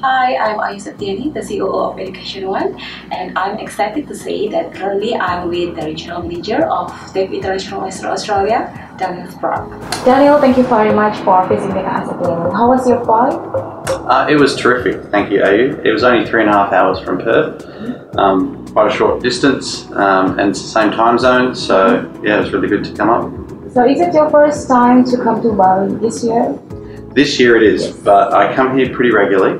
Hi, I'm Ayu Septyani, the COO of Education One, and I'm excited to say that currently I'm with the Regional Manager of TAFE Internatioal Western Australia, Daniel Sprague. Daniel, thank you very much for visiting us again. How was your flight? It was terrific, thank you, Ayu. It was only 3.5 hours from Perth, quite a short distance, and it's the same time zone, so yeah, it was really good to come up. So is it your first time to come to Bali this year? This year it is, but I come here pretty regularly.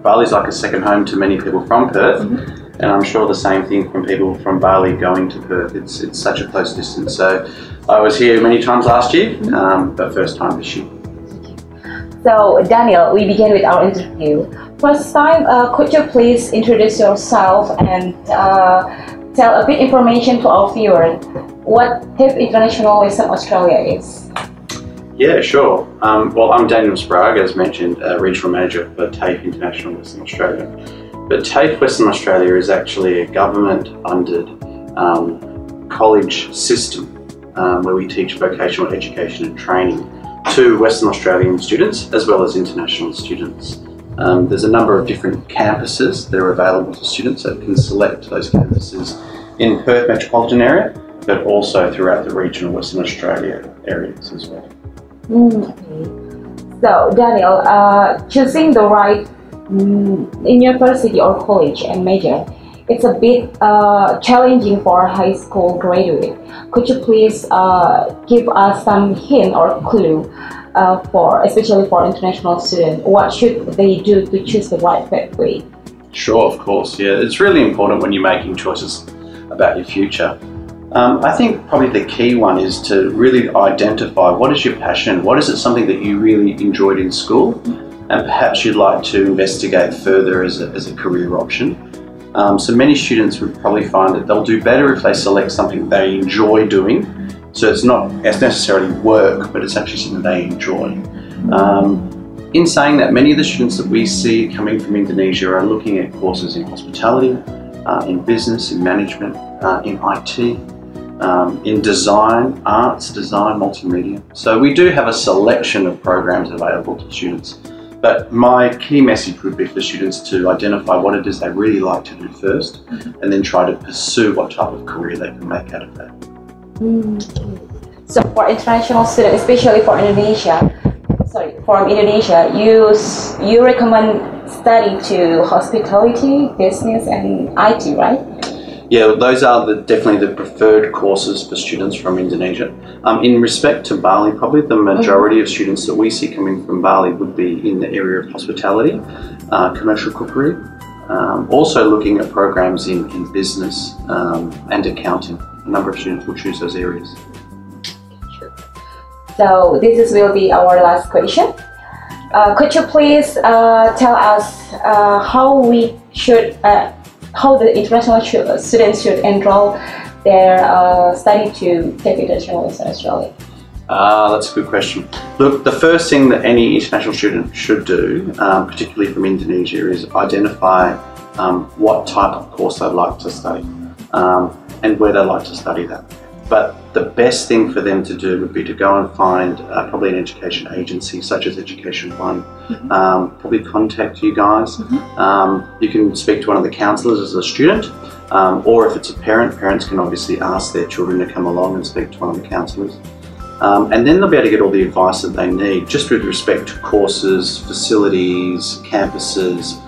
Bali's like a second home to many people from Perth, and I'm sure the same thing from people from Bali going to Perth. It's such a close distance. So I was here many times last year, but first time this year. So Daniel, we begin with our interview. First time, could you please introduce yourself and tell a bit information to our viewers what TAFE Internatioal Western Australia is? Yeah, sure. Well, I'm Daniel Sprague, as mentioned, Regional Manager for TAFE Internatioal Western Australia. But TAFE Western Australia is actually a government-funded college system where we teach vocational education and training to Western Australian students as well as international students. There's a number of different campuses that are available to students that can select those campuses in Perth metropolitan area, but also throughout the regional Western Australia areas as well. Okay. So Daniel, choosing the right university or college and major, it's a bit challenging for a high school graduate. Could you please give us some hint or clue especially for international students, what should they do to choose the right pathway? Sure, of course, yeah. It's really important when you're making choices about your future. I think probably the key one is to really identify what is your passion, what is it something that you really enjoyed in school, and perhaps you'd like to investigate further as a career option. So many students would probably find that they'll do better if they select something they enjoy doing. So it's not necessarily work, but it's actually something they enjoy. In saying that, many of the students that we see coming from Indonesia are looking at courses in hospitality, in business, in management, in IT, in design, arts, design, multimedia. So we do have a selection of programs available to students. But my key message would be for students to identify what it is they really like to do first, and then try to pursue what type of career they can make out of that. So for international students, especially for Indonesia, you recommend studying to hospitality, business, and IT, right? Yeah, those are definitely the preferred courses for students from Indonesia. In respect to Bali, probably the majority of students that we see coming from Bali would be in the area of hospitality, commercial cookery, also looking at programs in business and accounting. A number of students will choose those areas. So this will be our last question. Could you please tell us how the international students should enroll their study to TAFE Internatioal Western Australia? That's a good question. Look, the first thing that any international student should do, particularly from Indonesia, is identify what type of course they'd like to study and where they'd like to study that. But the best thing for them to do would be to go and find probably an education agency such as Education One. Probably contact you guys. You can speak to one of the counsellors as a student, or if it's a parent, parents can obviously ask their children to come along and speak to one of the counsellors. And then they'll be able to get all the advice that they need, just with respect to courses, facilities, campuses,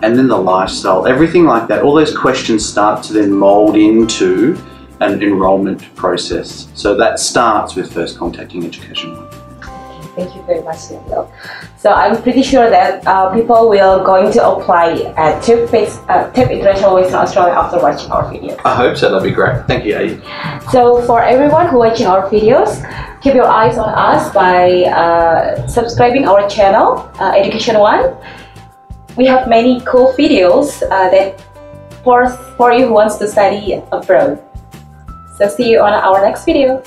and then the lifestyle, everything like that. All those questions start to then mould into an enrolment process. So that starts with first contacting Education One. Thank you very much, Daniel. So I'm pretty sure that people will going to apply at TAFE Internatioal Western Australia after watching our videos. I hope so, that'd be great. Thank you, Ayu. So for everyone who watching our videos, keep your eyes on us by subscribing our channel, Education One. We have many cool videos that for you who wants to study abroad. So see you on our next video.